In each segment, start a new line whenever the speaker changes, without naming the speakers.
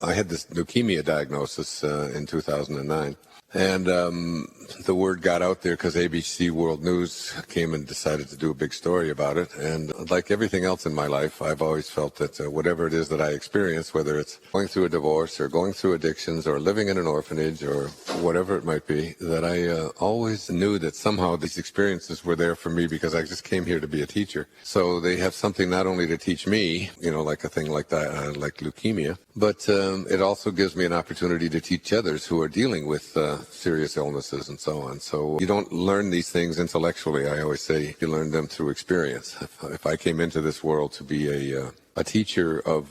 I had this leukemia diagnosis in 2009. And the word got out there because ABC World News came and decided to do a big story about it. And like everything else in my life, I've always felt that whatever it is that I experience, whether it's going through a divorce or going through addictions or living in an orphanage or whatever it might be, that I always knew that somehow these experiences were there for me because I just came here to be a teacher. So they have something not only to teach me, like a thing like that, like leukemia, but it also gives me an opportunity to teach others who are dealing with serious illnesses and so on. So you don't learn these things intellectually. I always say you learn them through experience. If I came into this world to be a teacher of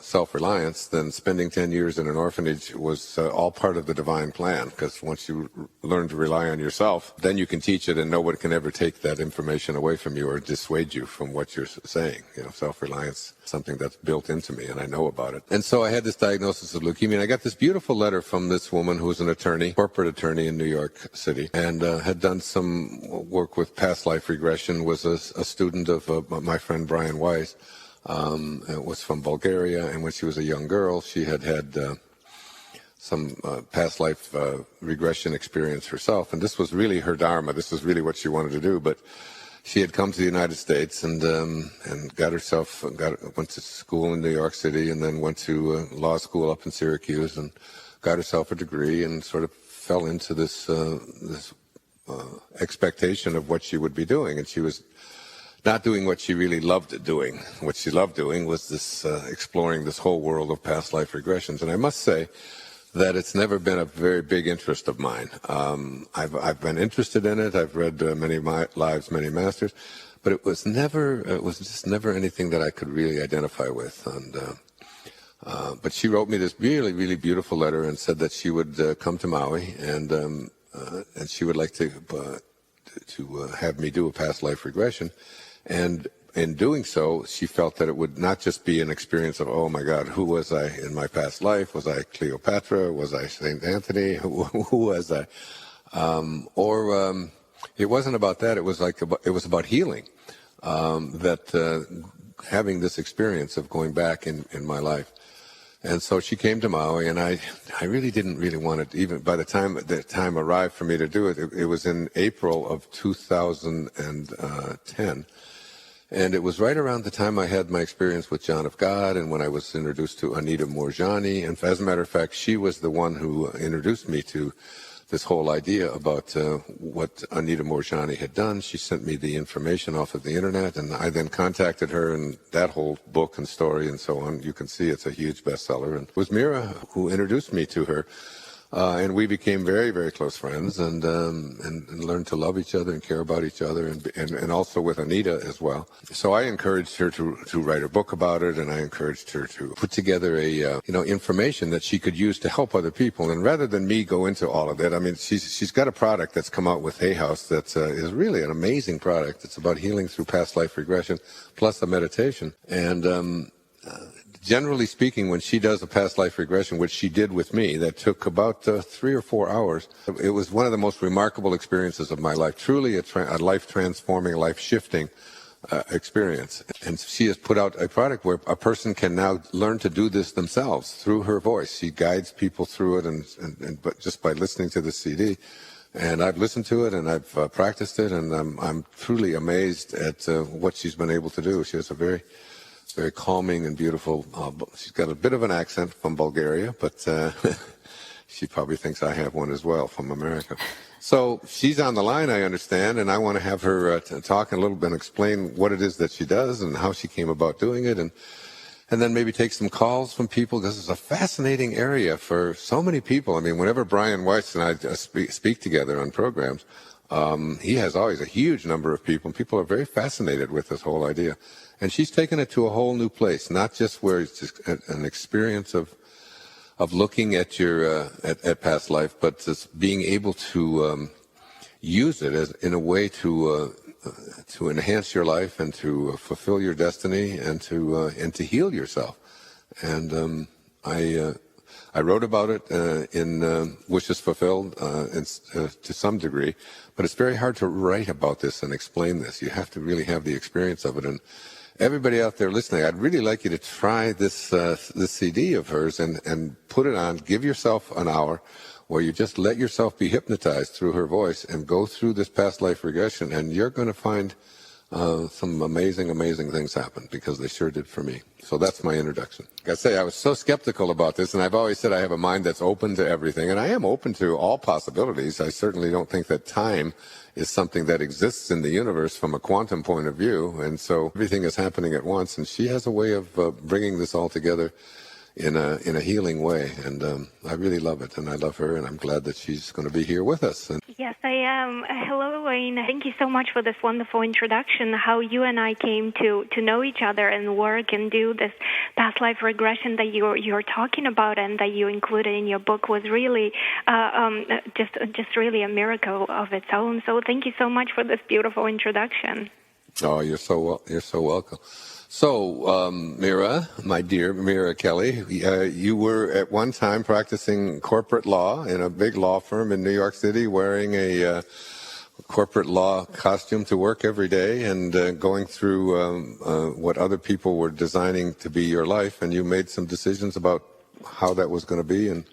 self-reliance, then spending 10 years in an orphanage was all part of the divine plan, because once you learn to rely on yourself, then you can teach it and no one can ever take that information away from you or dissuade you from what you're saying. Self-reliance is something that's built into me and I know about it. And so I had this diagnosis of leukemia, and I got this beautiful letter from this woman who was an attorney, corporate attorney in New York City, and had done some work with past life regression, was a student of my friend Brian Weiss. It was from Bulgaria, and when she was a young girl, she had some past life regression experience herself, and this was really her dharma. This was really what she wanted to do. But she had come to the United States and went to school in New York City, and then went to law school up in Syracuse, and got herself a degree, and sort of fell into this expectation of what she would be doing, and she was not doing what she really loved doing. What she loved doing was this exploring this whole world of past life regressions. And I must say that it's never been a very big interest of mine. I've been interested in it. I've read Many Lives, Many Masters, but it was just never anything that I could really identify with. And but she wrote me this really, really beautiful letter and said that she would come to Maui and she would like to have me do a past life regression. And in doing so, she felt that it would not just be an experience of, oh my God, who was I in my past life? Was I Cleopatra? Was I Saint Anthony? Who was I? It wasn't about that. It was about healing. Having this experience of going back in my life. And so she came to Maui, and I really didn't really want it. Even by the time arrived for me to do it, it was in April of 2010. And it was right around the time I had my experience with John of God, and when I was introduced to Anita Moorjani. And as a matter of fact, she was the one who introduced me to this whole idea about what Anita Moorjani had done. She sent me the information off of the internet, and I then contacted her, and that whole book and story and so on, you can see it's a huge bestseller. And it was Mira who introduced me to her. And we became very, very close friends, and learned to love each other and care about each other, and also with Anita as well. So I encouraged her to write a book about it, and I encouraged her to put together information that she could use to help other people. And rather than me go into all of that, I mean, she's got a product that's come out with Hay House that is really an amazing product. It's about healing through past life regression plus a meditation. And generally speaking, when she does a past life regression, which she did with me, that took about 3 or 4 hours, it was one of the most remarkable experiences of my life, truly a life-transforming, life-shifting experience. And she has put out a product where a person can now learn to do this themselves through her voice. She guides people through it, but just by listening to the CD. And I've listened to it, and I've practiced it, and I'm truly amazed at what she's been able to do. She has a very calming and beautiful, she's got a bit of an accent from Bulgaria, but she probably thinks I have one as well from America. So she's on the line, I understand, and I want to have her talk a little bit and explain what it is that she does and how she came about doing it, and then maybe take some calls from people, because it's a fascinating area for so many people. I mean, whenever Brian Weiss and I speak together on programs, he has always a huge number of people, and people are very fascinated with this whole idea. And she's taken it to a whole new place, not just where it's just an experience of looking at your at past life, but just being able to use it in a way to enhance your life and to fulfill your destiny and to heal yourself. And I wrote about it in Wishes Fulfilled to some degree, but it's very hard to write about this and explain this. You have to really have the experience of it. everybody out there listening, I'd really like you to try this CD of hers and put it on. Give yourself an hour where you just let yourself be hypnotized through her voice and go through this past life regression, and you're going to find some amazing, amazing things happen, because they sure did for me. So that's my introduction. Like I say, I was so skeptical about this, and I've always said I have a mind that's open to everything, and I am open to all possibilities. I certainly don't think that time is something that exists in the universe from a quantum point of view, and so everything is happening at once, and she has a way of bringing this all together in a healing way, and I really love it, and I love her, and I'm glad that she's going to be here with us. And
yes, I am. Hello, Wayne. Thank you so much for this wonderful introduction, how you and I came to know each other and work and do this past life regression that you're talking about and that you included in your book was really just really a miracle of its own. So thank you so much for this beautiful introduction.
Oh, you're so welcome. So, Mira, my dear Mira Kelley, you were at one time practicing corporate law in a big law firm in New York City, wearing a corporate law costume to work every day and going through what other people were designing to be your life, and you made some decisions about how that was going to be, and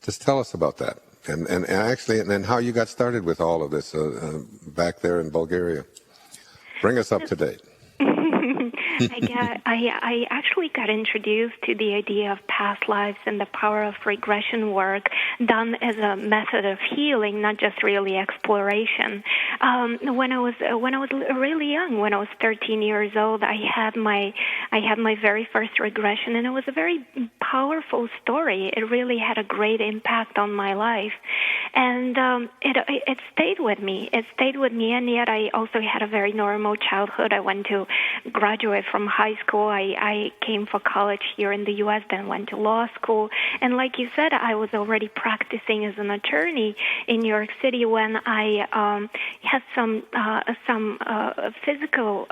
just tell us about that, and actually, and then how you got started with all of this back there in Bulgaria. Bring us up to date.
I actually got introduced to the idea of past lives and the power of regression work done as a method of healing, not just really exploration. When I was really young, when I was 13 years old, I had my very first regression, and it was a very powerful story. It really had a great impact on my life, and it stayed with me. It stayed with me, and yet I also had a very normal childhood. I went to graduate from high school. I came for college here in the U.S., then went to law school. And like you said, I was already practicing as an attorney in New York City when I had some physical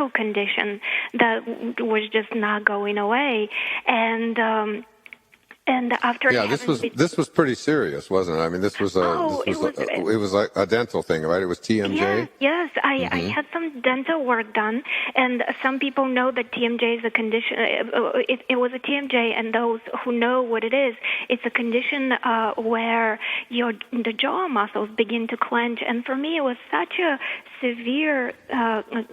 condition that was just not going away. And after
this was pretty serious, wasn't it? I mean, it was like a dental thing, right? It was TMJ.
Yes. I had some dental work done, and some people know that TMJ is a condition. It was a TMJ, and those who know what it is, it's a condition where the jaw muscles begin to clench. And for me, it was such a severe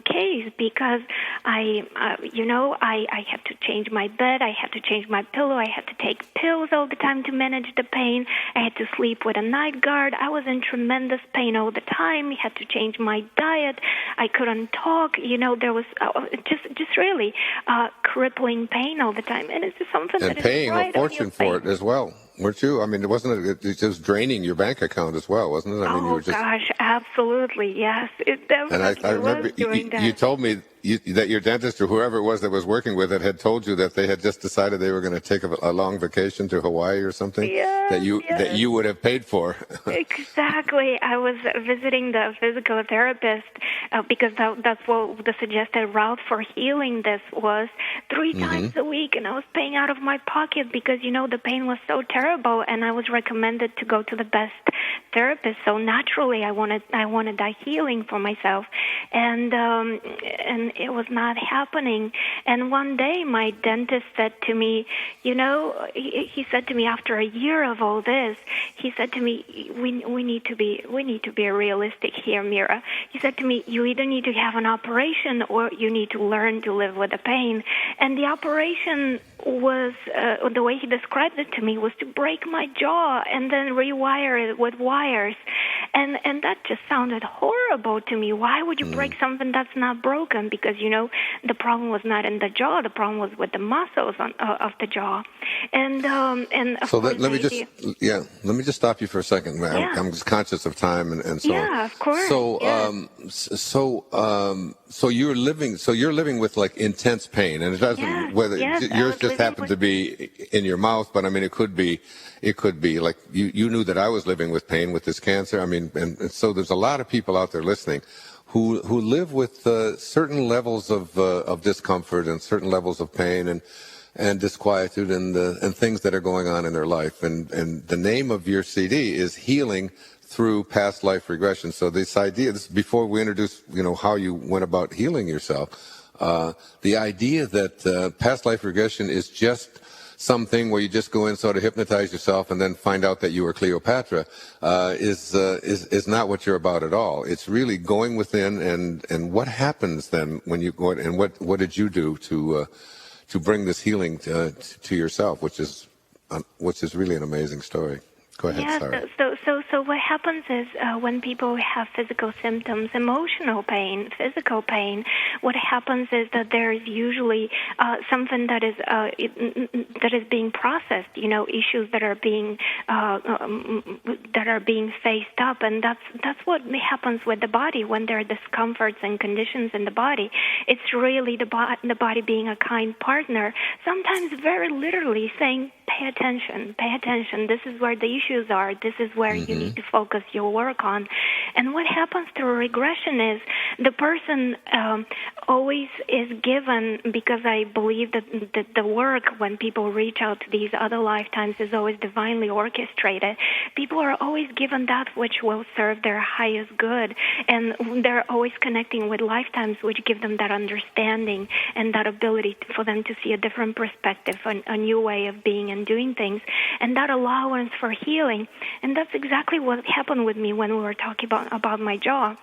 case because I had to change my bed, I had to change my pillow, I had to take pills all the time to manage the pain. I had to sleep with a night guard. I was in tremendous pain all the time. I had to change my diet. I couldn't talk. There was just really crippling pain all the time, and it's just something
and
that
paying
is right
a fortune for it as well. Weren't you? I mean, it was draining your bank account as well, wasn't it? I mean, you were just...
gosh, absolutely, yes. It definitely
I remember
was doing that.
You told me that your dentist or whoever it was that was working with it had told you that they had just decided they were going to take a long vacation to Hawaii or something that you would have paid for.
Exactly. I was visiting the physical therapist because that's what the suggested route for healing this was 3 times a week, and I was paying out of my pocket because the pain was so terrible, and I was recommended to go to the best therapist. So naturally, I wanted that healing for myself, and it was not happening. And one day, my dentist said to me, he said to me after a year of all this, he said to me, we need to be realistic here, Mira. He said to me, you either need to have an operation or you need to learn to live with the pain. And the operation was, the way he described it to me, was to break my jaw and then rewire it with wires. And that just sounded horrible to me. Why would you break something that's not broken? Because, the problem was not in the jaw. The problem was with the muscles of the jaw. And
so let me just stop you for a second. Yeah. I'm just conscious of time and so on.
Yeah, of course.
So you're living with like intense pain, and it doesn't yours just happened to be in your mouth, but I mean it could be like you knew that I was living with pain with this cancer. I mean, and so there's a lot of people out there listening who live with certain levels of discomfort and certain levels of pain and disquietude and things that are going on in their life. And the name of your CD is Healing Through Past Life Regression. So this idea, before we introduce, how you went about healing yourself, The idea that past life regression is just something where you just go in, sort of hypnotize yourself, and then find out that you were Cleopatra is not what you're about at all. It's really going within, and what happens then when you go, and what did you do to bring this healing to yourself, which is really an amazing story. Go ahead,
yeah,
sorry.
So what happens is when people have physical symptoms, emotional pain, physical pain, what happens is that there is usually something that is being processed. Issues that are being faced up, and that's what happens with the body when there are discomforts and conditions in the body. It's really the body being a kind partner, sometimes very literally saying, pay attention. This is where the issues are. This is where you need to focus your work on. And what happens through regression is the person always is given, because I believe that the work, when people reach out to these other lifetimes, is always divinely orchestrated. People are always given that which will serve their highest good, and they're always connecting with lifetimes which give them that understanding and that ability for them to see a different perspective, a new way of being and doing things, and that allowance for healing. And that's exactly what happened with me when we were talking about my jaw.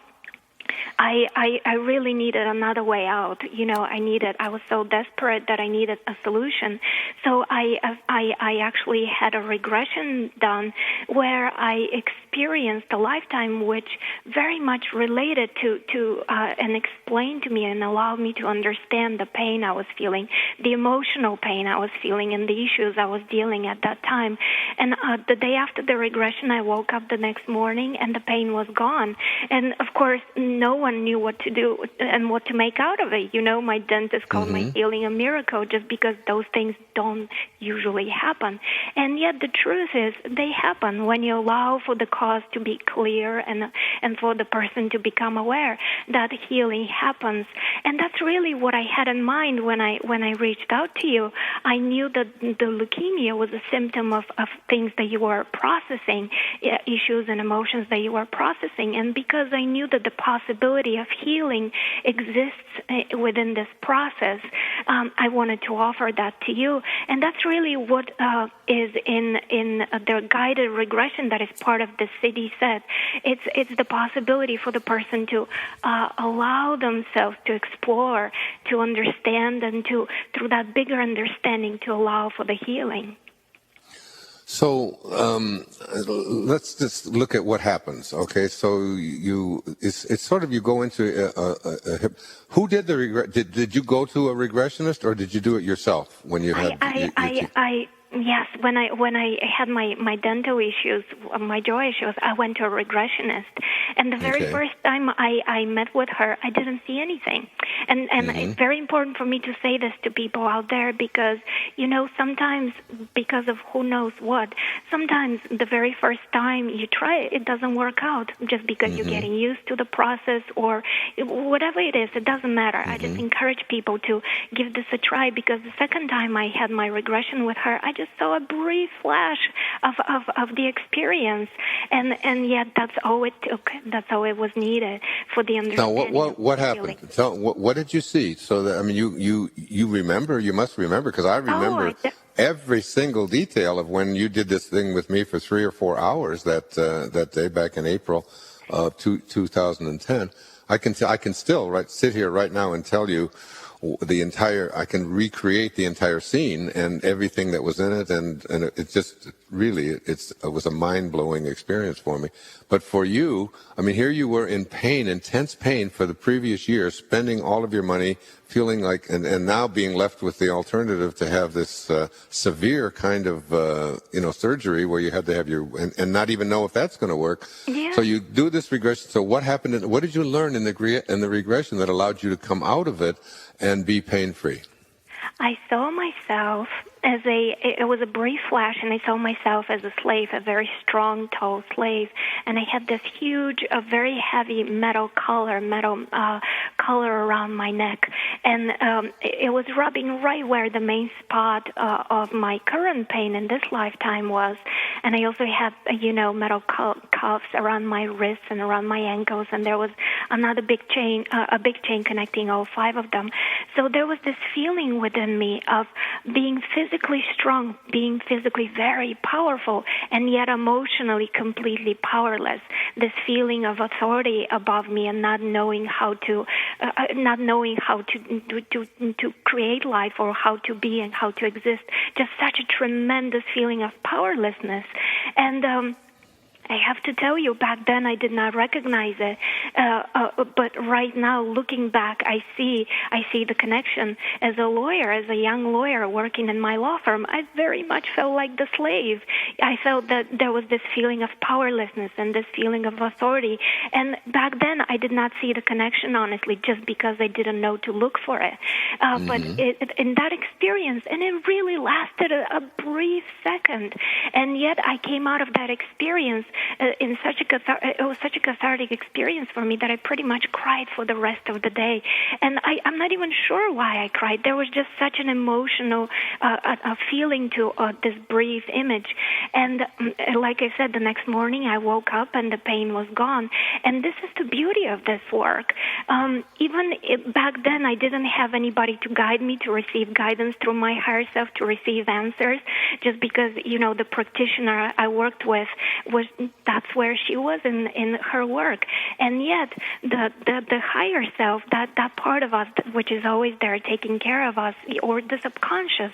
I really needed another way out. I was so desperate that I needed a solution. So I actually had a regression done where I experienced a lifetime which very much related to and explained to me and allowed me to understand the pain I was feeling, the emotional pain I was feeling, and the issues I was dealing at that time. And the day after the regression, I woke up the next morning and the pain was gone. And of course, no one knew what to do and what to make out of it. My dentist called my healing a miracle, just because those things don't usually happen. And yet the truth is they happen when you allow for the cause to be clear and for the person to become aware that healing happens. And that's really what I had in mind when I reached out to you. I knew that the leukemia was a symptom of things that you were processing, issues and emotions that you were processing. And because I knew that the possibility of healing exists within this process, I wanted to offer that to you. And that's really what is in the guided regression that is part of the city set. It's the possibility for the person to allow themselves to explore, to understand, and through that bigger understanding, to allow for the healing.
So let's just look at what happens. Okay, so it's sort of you go into who did the regression? Did you go to a regressionist, or did you do it yourself when you had?
Yes, when I had my dental issues, my jaw issues, I went to a regressionist, and the very first time I met with her, I didn't see anything, and it's very important for me to say this to people out there, because sometimes, because of who knows what, sometimes the very first time you try it, it doesn't work out, just because you're getting used to the process or whatever it is. It doesn't matter. I just encourage people to give this a try, because the second time I had my regression with her, I just saw a brief flash of the experience, and yet that's all it took. That's all it was needed for the understanding.
Now, what happened? Tell, what did you see? So that, I mean, you remember? You must remember, because I remember every single detail of when you did this thing with me for 3 or 4 hours that day back in April of 2010. I can still sit here right now and tell you I can recreate the entire scene and everything that was in it, and it just really, it was a mind-blowing experience for me. But for you, I mean, here you were in pain, intense pain for the previous year, spending all of your money, feeling like, and now being left with the alternative to have this severe kind of, surgery where you had to have and not even know if that's going to work. Yeah. So you do this regression. So what happened? What did you learn in the regression that allowed you to come out of it and be pain-free?
I saw myself it was a brief flash, and I saw myself as a slave, a very strong, tall slave, and I had this huge, very heavy metal collar around my neck, and it was rubbing right where the main spot of my current pain in this lifetime was, and I also had, metal cuffs around my wrists and around my ankles, and there was another big chain connecting all 5 of them. So there was this feeling within me of being physically strong, being physically very powerful, and yet emotionally completely powerless. This feeling of authority above me and not knowing how to create life or how to be and how to exist. Just such a tremendous feeling of powerlessness. And I have to tell you, back then I did not recognize it, but right now, looking back, I see the connection. As a lawyer, as a young lawyer working in my law firm, I very much felt like the slave. I felt that there was this feeling of powerlessness and this feeling of authority. And back then, I did not see the connection, honestly, just because I didn't know to look for it. But in that experience, and it really lasted a brief second, and yet I came out of that experience it was such a cathartic experience for me that I pretty much cried for the rest of the day. And I'm not even sure why I cried. There was just such an emotional a feeling to this brief image. And like I said, the next morning I woke up and the pain was gone. And this is the beauty of this work. Back then I didn't have anybody to guide me, to receive guidance through my higher self, to receive answers, just because, the practitioner I worked with that's where she was in her work. And yet the higher self, that part of us which is always there taking care of us, or the subconscious,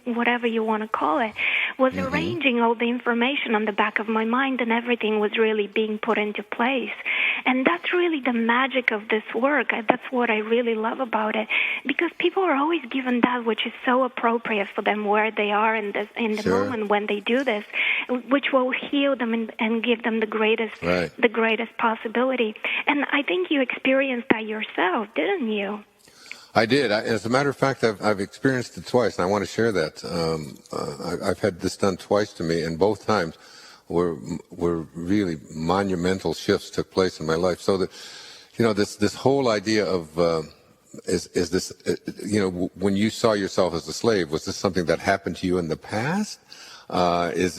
whatever you want to call it, was arranging all the information on the back of my mind, and everything was really being put into place. And that's really the magic of this work. That's what I really love about it, because people are always given that which is so appropriate for them where they are in the moment when they do this, which will heal them and give them the greatest possibility. And I think you experienced that yourself, didn't you?
I did. As a matter of fact, I've experienced it twice, and I want to share that. I've had this done twice to me, and both times were really monumental shifts took place in my life. So that, this whole idea of is this, when you saw yourself as a slave, was this something that happened to you in the past? Is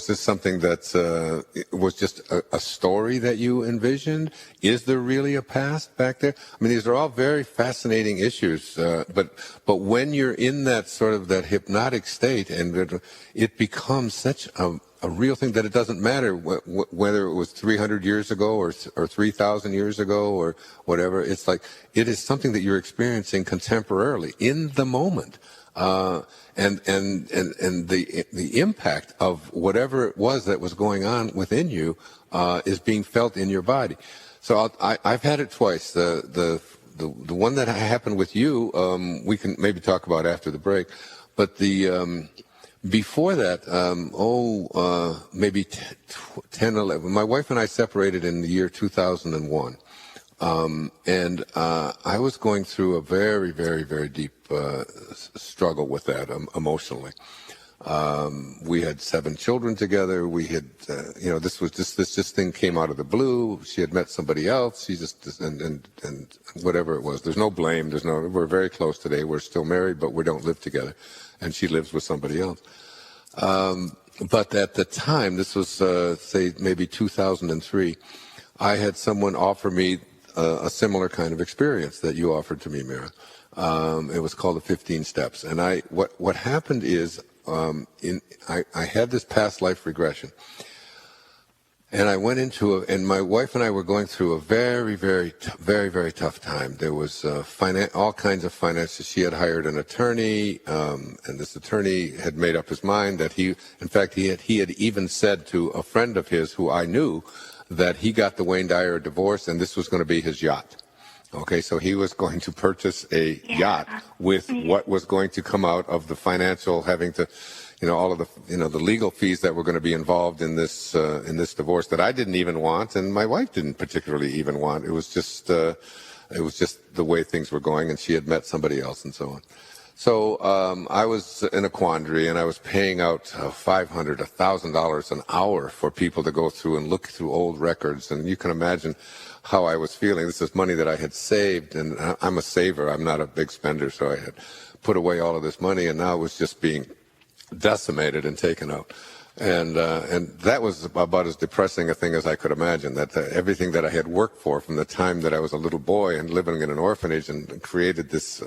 this something that was just a story that you envisioned? Is there really a past back there? I mean, these are all very fascinating issues. But when you're in that sort of that hypnotic state, and it becomes such a real thing that it doesn't matter whether it was 300 years ago or 3,000 years ago or whatever. It's like it is something that you're experiencing contemporarily in the moment. And the impact of whatever it was that was going on within you is being felt in your body. So I've had it twice. The one that happened with you, we can maybe talk about after the break. But before that, maybe 10, 11. My wife and I separated in the year 2001. And I was going through a very, very, very deep struggle with that emotionally. We had 7 children together. We had, this thing came out of the blue. She had met somebody else. She just, and whatever it was. There's no blame. We're very close today. We're still married, but we don't live together. And she lives with somebody else. But at the time, this was, say, maybe 2003, I had someone offer me a similar kind of experience that you offered to me, Mira. It was called the 15 Steps. And what happened is, I had this past life regression. And I went into and my wife and I were going through a very, very, very, very tough time. There was all kinds of finances. She had hired an attorney, and this attorney had made up his mind that he had even said to a friend of his who I knew that he got the Wayne Dyer divorce, and this was going to be his yacht. Okay, so he was going to purchase a yacht with what was going to come out of the financial, having to, all of the, the legal fees that were going to be involved in this divorce that I didn't even want, and my wife didn't particularly even want. It was just the way things were going, and she had met somebody else, and so on. So I was in a quandary, and I was paying out $500, $1,000 an hour for people to go through and look through old records, and you can imagine how I was feeling. This is money that I had saved, and I'm a saver. I'm not a big spender, so I had put away all of this money, and now it was just being decimated and taken out. And that was about as depressing a thing as I could imagine, that everything that I had worked for from the time that I was a little boy and living in an orphanage and created this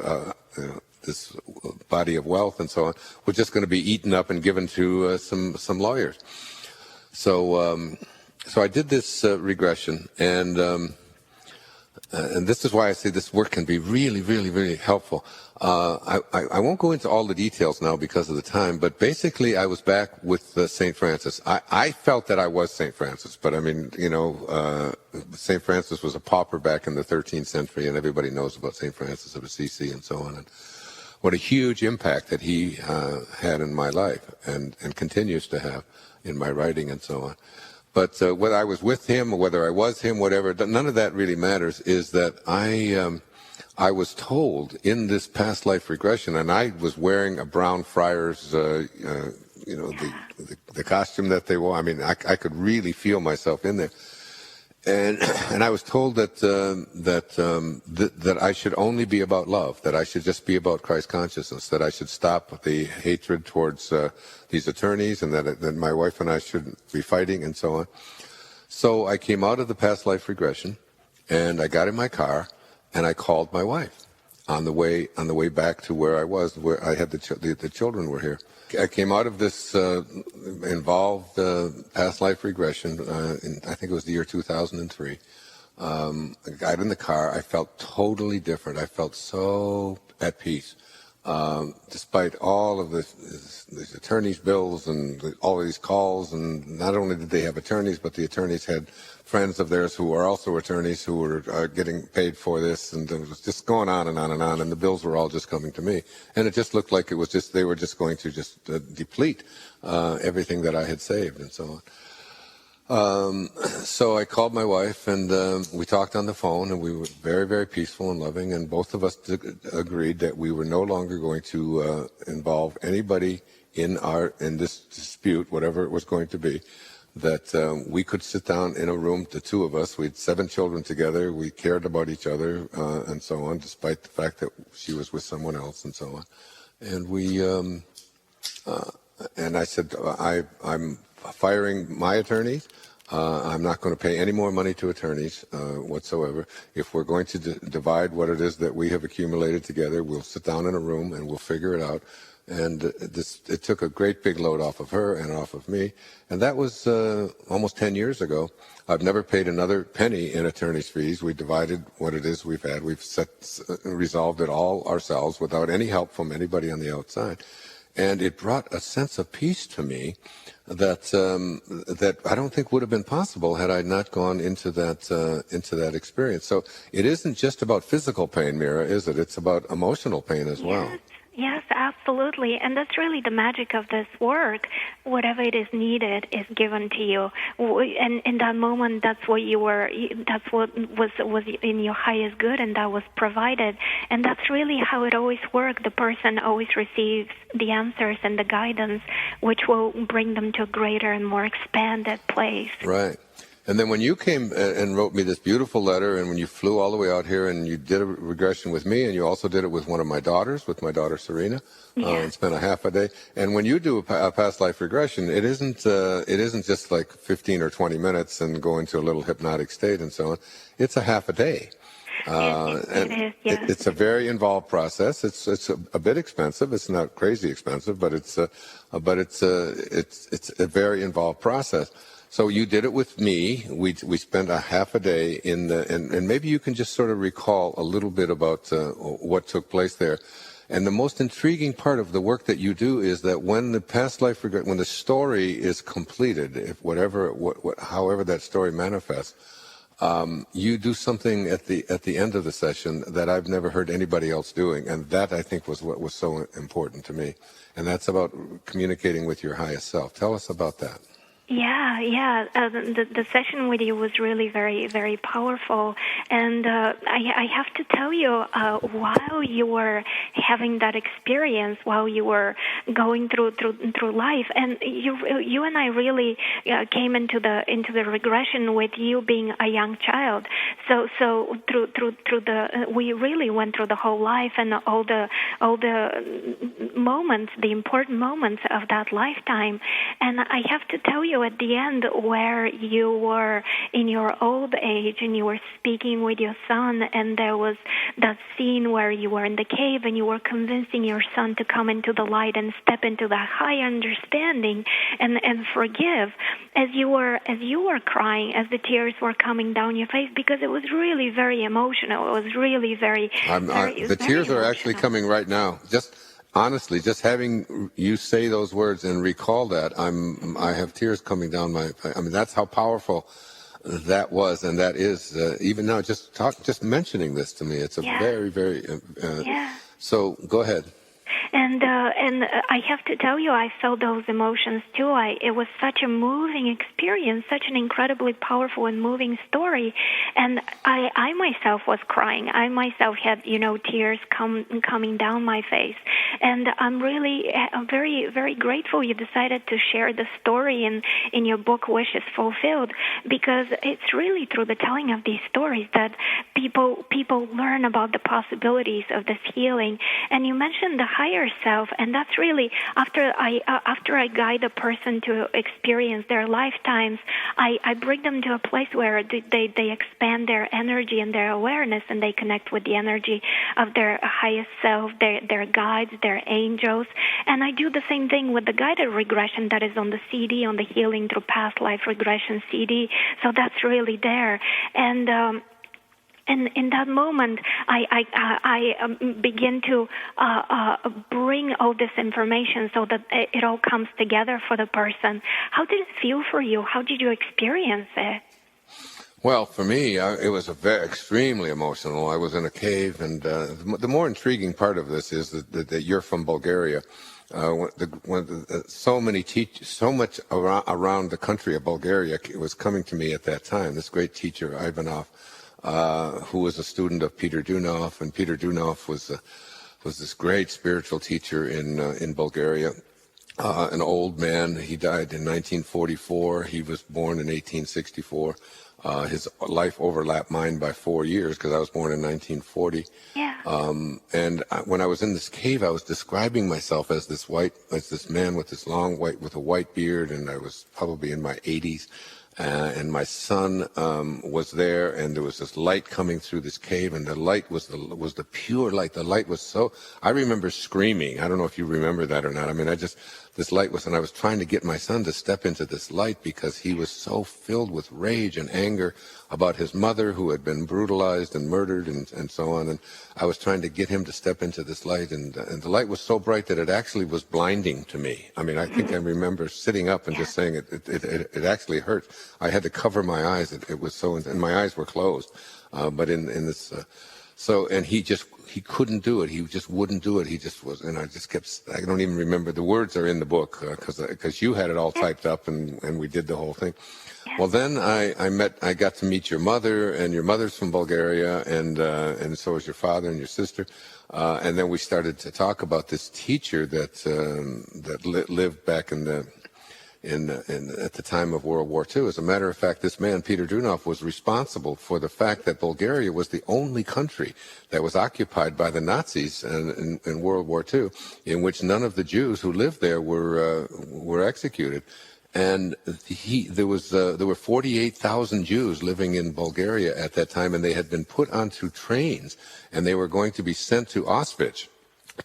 this body of wealth and so on, was just going to be eaten up and given to some lawyers. So I did this regression, and this is why I say this work can be really, really, really helpful. I won't go into all the details now because of the time, but basically I was back with St. Francis. I felt that I was St. Francis, but I mean, St. Francis was a pauper back in the 13th century, and everybody knows about St. Francis of Assisi and so on, and what a huge impact that he had in my life and continues to have in my writing and so on. But whether I was with him or whether I was him, whatever, none of that really matters, is that I was told in this past life regression, and I was wearing a brown friar's, the costume that they wore. I mean, I could really feel myself in there. And I was told that I should only be about love, that I should just be about Christ consciousness, that I should stop the hatred towards these attorneys, and that my wife and I shouldn't be fighting and so on. So I came out of the past life regression, and I got in my car, and I called my wife on the way back to where I was, where I had the children were here. I came out of this involved past life regression, I think it was the year 2003. I got in the car. I felt totally different. I felt so at peace. Despite all of these attorneys' bills and all of these calls, and not only did they have attorneys, but the attorneys had friends of theirs who were also attorneys who were getting paid for this, and it was just going on and on and on, and the bills were all just coming to me. And it just looked like it was just, they were just going to just deplete everything that I had saved and so on. So I called my wife, and we talked on the phone, and we were very, very peaceful and loving, and both of us agreed that we were no longer going to involve anybody in this dispute, whatever it was going to be, that we could sit down in a room, the two of us. We had 7 children together. We cared about each other and so on, despite the fact that she was with someone else and so on. And and I said, I'm firing my attorneys. I'm not going to pay any more money to attorneys whatsoever. If we're going to divide what it is that we have accumulated together, we'll sit down in a room and we'll figure it out. And it took a great big load off of her and off of me. And that was almost 10 years ago. I've never paid another penny in attorney's fees. We divided what it is we've had. We've resolved it all ourselves without any help from anybody on the outside. And it brought a sense of peace to me that I don't think would have been possible had I not gone into that experience. So it isn't just about physical pain, Mira, is it? It's about emotional pain as well.
Yes, absolutely. And that's really the magic of this work. Whatever it is needed is given to you. And in that moment, that's what was in your highest good, and that was provided. And that's really how it always works. The person always receives the answers and the guidance, which will bring them to a greater and more expanded place.
Right. And then when you came and wrote me this beautiful letter, and when you flew all the way out here and you did a regression with me, and you also did it with one of my daughters, with my daughter Serena, and spent a half a day. And when you do a past life regression, it isn't just like 15 or 20 minutes and go into a little hypnotic state and so on. It's a half a day.
It is, yes.
It's a very involved process. It's a bit expensive. It's not crazy expensive, but it's a very involved process. So you did it with me. We spent a half a day and maybe you can just sort of recall a little bit about what took place there. And the most intriguing part of the work that you do is that when the past life regret, when the story is completed, if however that story manifests, you do something at the end of the session that I've never heard anybody else doing, and that I think was what was so important to me. And that's about communicating with your highest self. Tell us about that.
The session with you was really very, very powerful, and I have to tell you, while you were having that experience, while you were going through life, and you and I really came into the regression with you being a young child. So through we really went through the whole life and all the moments, the important moments of that lifetime, and I have to tell you, at the end, where you were in your old age and you were speaking with your son, and there was that scene where you were in the cave and you were convincing your son to come into the light and step into that higher understanding and forgive, as you were crying, as the tears were coming down your face, because it was really very emotional. It was really very,
the tears are actually coming right now. Honestly, just having you say those words and recall that, I have tears coming down I mean, that's how powerful that was, and that is, even now, just mentioning this to me, it's a very, very, so go ahead.
And I have to tell you, I felt those emotions too. It was such a moving experience, such an incredibly powerful and moving story. And I myself was crying. I myself had, tears coming down my face. And I'm very, very grateful you decided to share the story in your book, Wishes Fulfilled, because it's really through the telling of these stories that people learn about the possibilities of this healing. And you mentioned the higher self, and that's really after I guide a person to experience their lifetimes, I bring them to a place where they expand their energy and their awareness, and they connect with the energy of their highest self, their guides, their angels. And I do the same thing with the guided regression that is on the CD, on the Healing Through Past Life Regression CD. So that's really there. And in that moment, I begin to bring all this information so that it all comes together for the person. How did it feel for you? How did you experience it?
Well, for me, it was extremely emotional. I was in a cave, and the more intriguing part of this is that you're from Bulgaria. So much around the country of Bulgaria was coming to me at that time. This great teacher, Ivanov, who was a student of Peter Dunov, and Peter Dunov was this great spiritual teacher in Bulgaria, an old man. He died in 1944. He was born in 1864. His life overlapped mine by 4 years because I was born in 1940.
Yeah.
When I was in this cave, I was describing myself as this man with a white beard, and I was probably in my 80s. And my son was there, and there was this light coming through this cave, and the light was the pure light. The light was so. I remember screaming. I don't know if you remember that or not. I mean, this light was, and I was trying to get my son to step into this light because he was so filled with rage and anger about his mother who had been brutalized and murdered and so on. And I was trying to get him to step into this light, and the light was so bright that it actually was blinding to me. I mean, I think I remember sitting up and just saying it actually hurt. I had to cover my eyes. It was so, and my eyes were closed. But in this, and he couldn't do it. He just wouldn't do it. He just was, and I just kept. I don't even remember the words are in the book because you had it all typed up and we did the whole thing. Well, then I got to meet your mother, and your mother's from Bulgaria, and so is your father and your sister, and then we started to talk about this teacher that lived back at the time of World War II. As a matter of fact, this man, Peter Dunov, was responsible for the fact that Bulgaria was the only country that was occupied by the Nazis in World War II, in which none of the Jews who lived there were executed. And there were 48,000 Jews living in Bulgaria at that time, and they had been put onto trains, and they were going to be sent to Auschwitz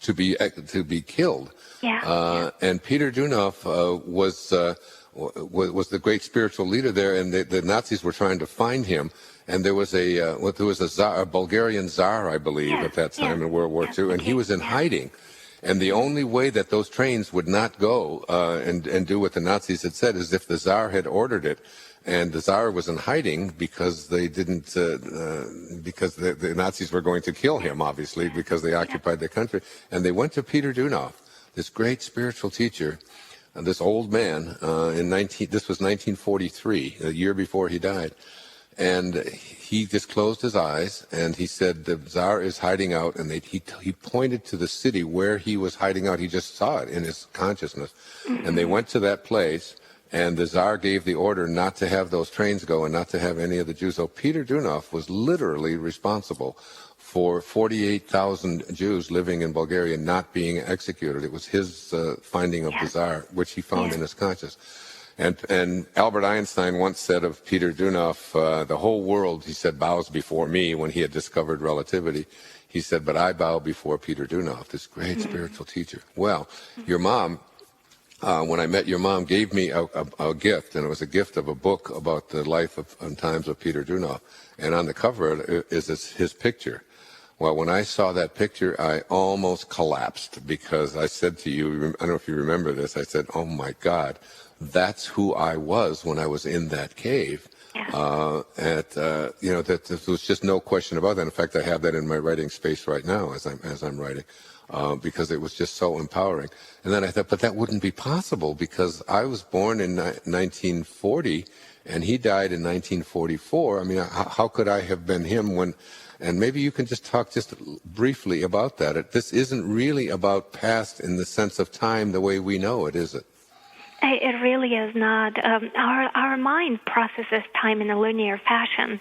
to be killed. Yeah. And Peter Dunov was the great spiritual leader there, and the Nazis were trying to find him. And there was a Bulgarian Tsar, I believe, at that time in World War II, and he was in hiding. And the only way that those trains would not go and do what the Nazis had said is if the Tsar had ordered it. And the Tsar was in hiding because they didn't, because the Nazis were going to kill him, obviously, because they occupied the country. And they went to Peter Dunov, this great spiritual teacher, this old man, this was 1943, a year before he died. And he just closed his eyes, and he said, the Tsar is hiding out, and he pointed to the city where he was hiding out. He just saw it in his consciousness. And they went to that place, and the Tsar gave the order not to have those trains go and not to have any of the Jews. So Peter Dunov was literally responsible for 48,000 Jews living in Bulgaria not being executed. It was his finding of the Tsar, which he found in his consciousness. And Albert Einstein once said of Peter Dunov, the whole world, he said, bows before me when he had discovered relativity. He said, but I bow before Peter Dunov, this great spiritual teacher. Well, your mom, when I met your mom, gave me a gift, and it was a gift of a book about the life and times of Peter Dunov. And on the cover is his picture. Well, when I saw that picture, I almost collapsed because I said to you, I don't know if you remember this, I said, oh my God, that's who I was when I was in that cave. That there was just no question about that. In fact, I have that in my writing space right now as I'm writing, because it was just so empowering. And then I thought, but that wouldn't be possible because I was born in 1940 and he died in 1944. I mean, how could I have been him when? And maybe you can just talk just briefly about that. This isn't really about past in the sense of time the way we know it, is it?
It really is not. Our mind processes time in a linear fashion,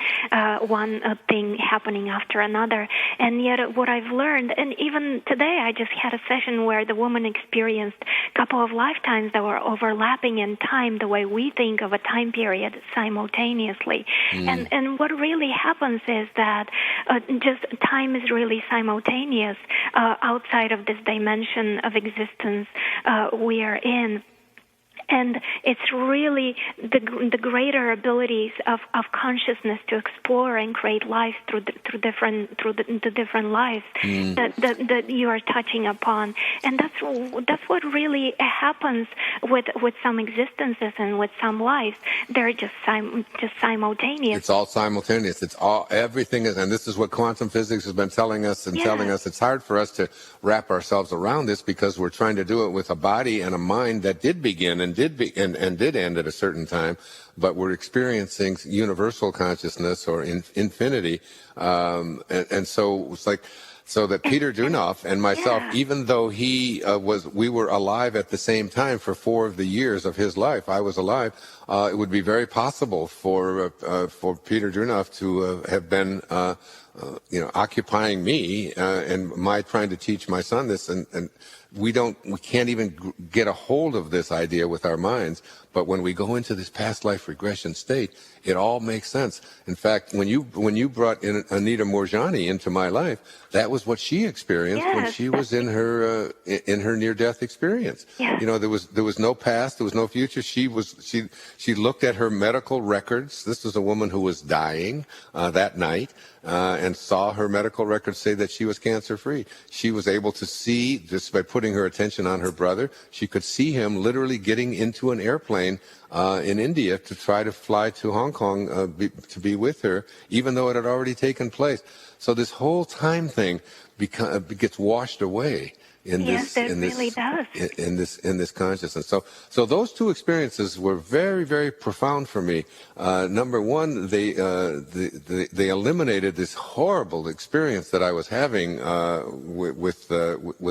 one thing happening after another. And yet what I've learned, and even today I just had a session where the woman experienced a couple of lifetimes that were overlapping in time the way we think of a time period simultaneously. And what really happens is that just time is really simultaneous outside of this dimension of existence we are in. And it's really the greater abilities of consciousness to explore and create life through the different lives that you are touching upon, and that's what really happens with some existences and with some lives. They're just simultaneous.
It's all simultaneous. It's all everything is, and this is what quantum physics has been telling us and telling us. It's hard for us to wrap ourselves around this because we're trying to do it with a body and a mind that did begin and did end at a certain time, but we're experiencing universal consciousness or infinity, and so it's like, so that Peter Dunov and myself, even though we were alive at the same time for 4 of the years of his life, I was alive. It would be very possible for Peter Dunov to have been, occupying me and my trying to teach my son this, and we can't even get a hold of this idea with our minds. But when we go into this past life regression state, it all makes sense. In fact, when you brought in Anita Moorjani into my life, that was what she experienced when she was in her near-death experience.
Yes.
There was no past, there was no future. She looked at her medical records. This was a woman who was dying that night, and saw her medical records say that she was cancer-free. She was able to see, just by putting her attention on her brother, she could see him literally getting into an airplane in India to try to fly to Hong Kong to be with her, even though it had already taken place. So this whole time thing gets washed away in this consciousness. So those two experiences were very, very profound for me. Number one, they eliminated this horrible experience that I was having with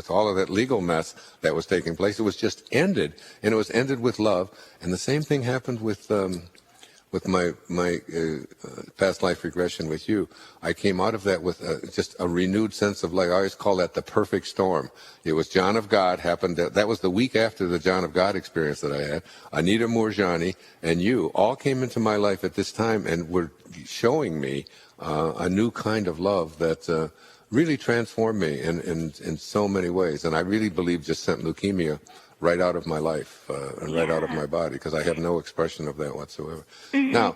all of that legal mess that was taking place. It was just ended, and it was ended with love. And the same thing happened with my past life regression with you. I came out of that with just a renewed sense of life. I always call that the perfect storm. It was John of God happened. That was the week after the John of God experience that I had. Anita Moorjani and you all came into my life at this time and were showing me a new kind of love that really transformed me in so many ways. And I really believe just sent leukemia right out of my life and right out of my body, because I have no expression of that whatsoever. Now,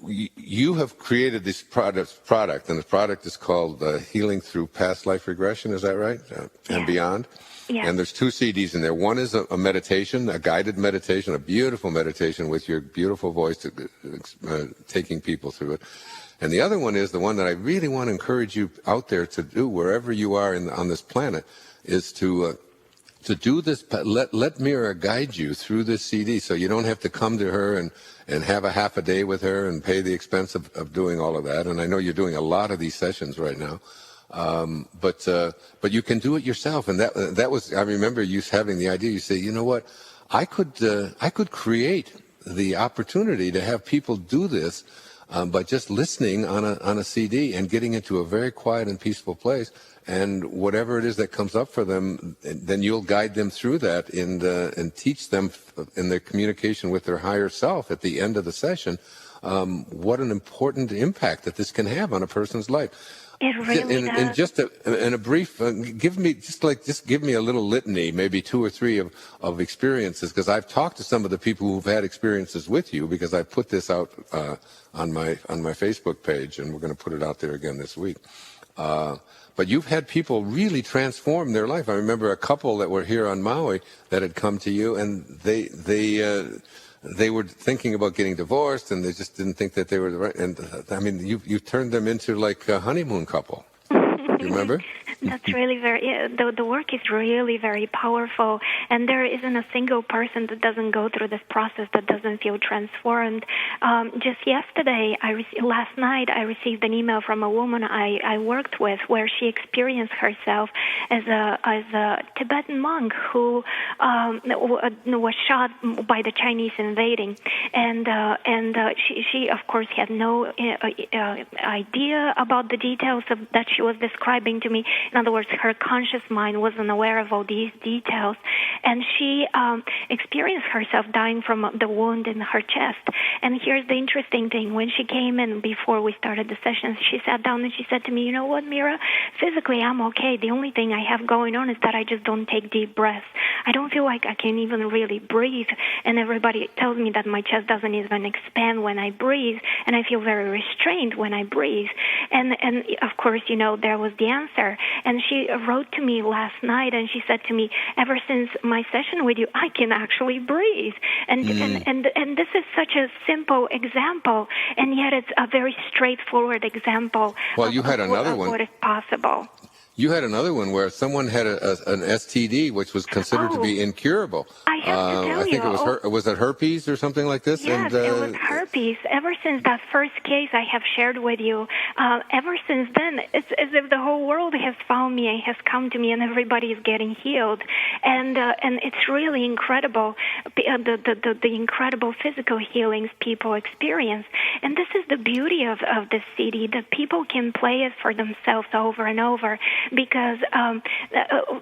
you have created this product, and the product is called Healing Through Past Life Regression, is that right? And Beyond?
Yeah.
And there's 2 CDs in there. One is a meditation, a guided meditation, a beautiful meditation with your beautiful voice taking people through it. And the other one is the one that I really want to encourage you out there to do, wherever you are on this planet, is to to do this, let Mira guide you through this CD, so you don't have to come to her and have a half a day with her and pay the expense of doing all of that. And I know you're doing a lot of these sessions right now, but you can do it yourself. And that was, I remember you having the idea. You say, you know what, I could create the opportunity to have people do this by just listening on a CD and getting into a very quiet and peaceful place. And whatever it is that comes up for them, then you'll guide them through that and teach them in their communication with their higher self at the end of the session what an important impact that this can have on a person's life.
It really does.
And just in a brief, give me a little litany, maybe 2 or 3 of experiences, because I've talked to some of the people who've had experiences with you, because I put this out on my Facebook page, and we're going to put it out there again this week. But you've had people really transform their life. I remember a couple that were here on Maui that had come to you, and they were thinking about getting divorced, and they just didn't think that they were the right. And I mean, you turned them into like a honeymoon couple. You remember?
That's really the work is really very powerful, and there isn't a single person that doesn't go through this process that doesn't feel transformed. Just yesterday, last night, I received an email from a woman I worked with, where she experienced herself as a Tibetan monk who was shot by the Chinese invading, and she of course had no idea about the details that she was describing to me. In other words, her conscious mind wasn't aware of all these details, and she experienced herself dying from the wound in her chest. And here's the interesting thing. When she came in before we started the sessions, she sat down and she said to me, you know what, Mira, physically I'm okay. The only thing I have going on is that I just don't take deep breaths. I don't feel like I can even really breathe, and everybody tells me that my chest doesn't even expand when I breathe, and I feel very restrained when I breathe. And of course, there was the answer. And she wrote to me last night, and she said to me, ever since my session with you, I can actually breathe. And this is such a simple example, and yet it's a very straightforward example
of what
is possible.
You had another one where someone had an STD, which was considered to be incurable.
I have to tell
I think it was it herpes or something like this?
Yes, it was herpes. Ever since that first case I have shared with you, ever since then, it's as if the whole world has found me and has come to me, and everybody is getting healed. And it's really incredible, the incredible physical healings people experience. And this is the beauty of this CD, that people can play it for themselves over and over, because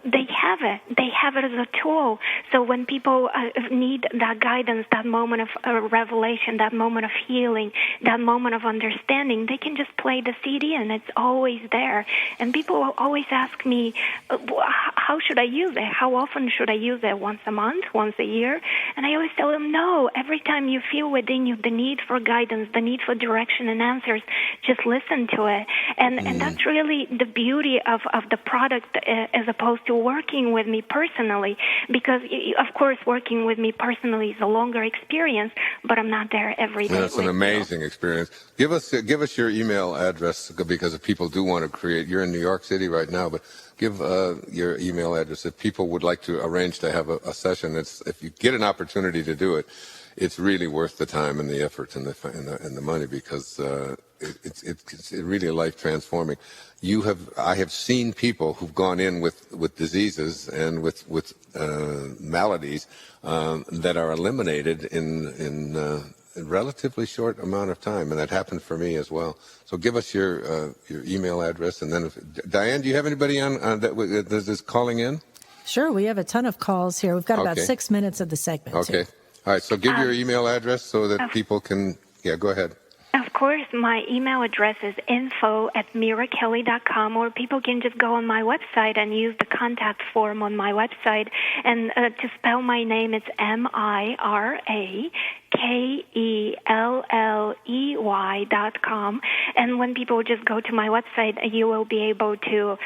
they have it. They have it as a tool. So when people need that guidance, that moment of revelation, that moment of healing, that moment of understanding, they can just play the CD, and it's always there. And people always ask me, how should I use it? How often should I use it? Once a month? Once a year? And I always tell them, no. Every time you feel within you the need for guidance, the need for direction and answers, just listen to it. And that's really the beauty of the product, as opposed to working with me personally, because of course working with me personally is a longer experience, but I'm not there every day.
That's an amazing experience. Give us your email address, because if people do want to create, you're in New York City right now, but give your email address if people would like to arrange to have a session. If you get an opportunity to do it, it's really worth the time and the effort and the money, because it's really life transforming. I have seen people who've gone in with diseases and with maladies that are eliminated in a relatively short amount of time, and that happened for me as well. So give us your email address, and then Diane, do you have anybody on that is calling in?
Sure, we have a ton of calls here. We've got about 6 minutes of the segment.
Okay. All right, so give your email address so that people can... Yeah, go ahead.
Of course, my email address is info@mirakelley.com, or people can just go on my website and use the contact form on my website. And to spell my name, it's MiraKelley, simultaneously.com. And when people just go to my website, you will be able to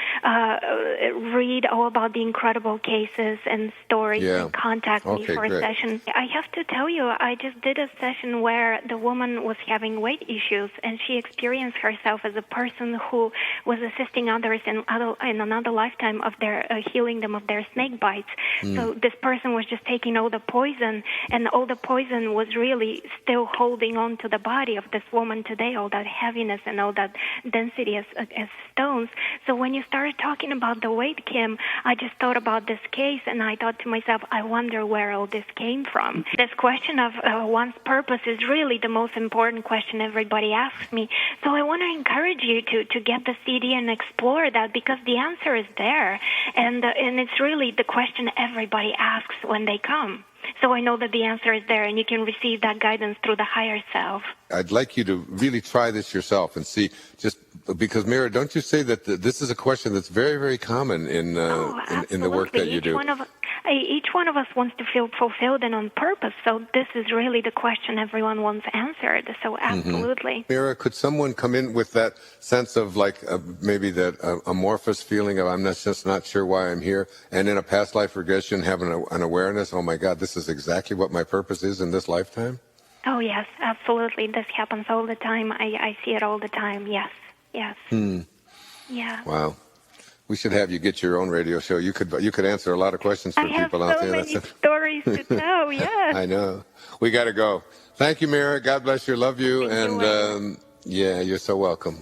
read all about the incredible cases and stories and contact me for a session. I have to tell you, I just did a session where the woman was having weight issues, and she experienced herself as a person who was assisting others in another lifetime of their healing them of their snake bites. So this person was just taking all the poison, and all the poison was really still holding on to the body of this woman today, all that heaviness and all that density as stones. So when you started talking about the weight, Kim, I just thought about this case, and I thought to myself, I wonder where all this came from. This question of one's purpose is really the most important question everybody asks me. So I want to encourage you to get the CD and explore that, because the answer is there, and it's really the question everybody asks when they come. So I know that the answer is there, and you can receive that guidance through the higher self.
I'd like you to really try this yourself and see, just because, Mira, don't you say that this is a question that's very, very common in the work that you do?
Each one of us wants to feel fulfilled and on purpose, so this is really the question everyone wants answered, so absolutely.
Mira, could someone come in with that sense of maybe that amorphous feeling of I'm just not sure why I'm here, and in a past life regression have an awareness, oh my God, this is exactly what my purpose is in this lifetime?
Oh yes, absolutely. This happens all the time. I see it all the time, yes. Yeah.
Wow. We should have you get your own radio show. You could answer a lot of questions for people out there.
I have so many stories to tell, yes.
I know. We got to go. Thank you, Mira. God bless you. Love you. And, you're so welcome.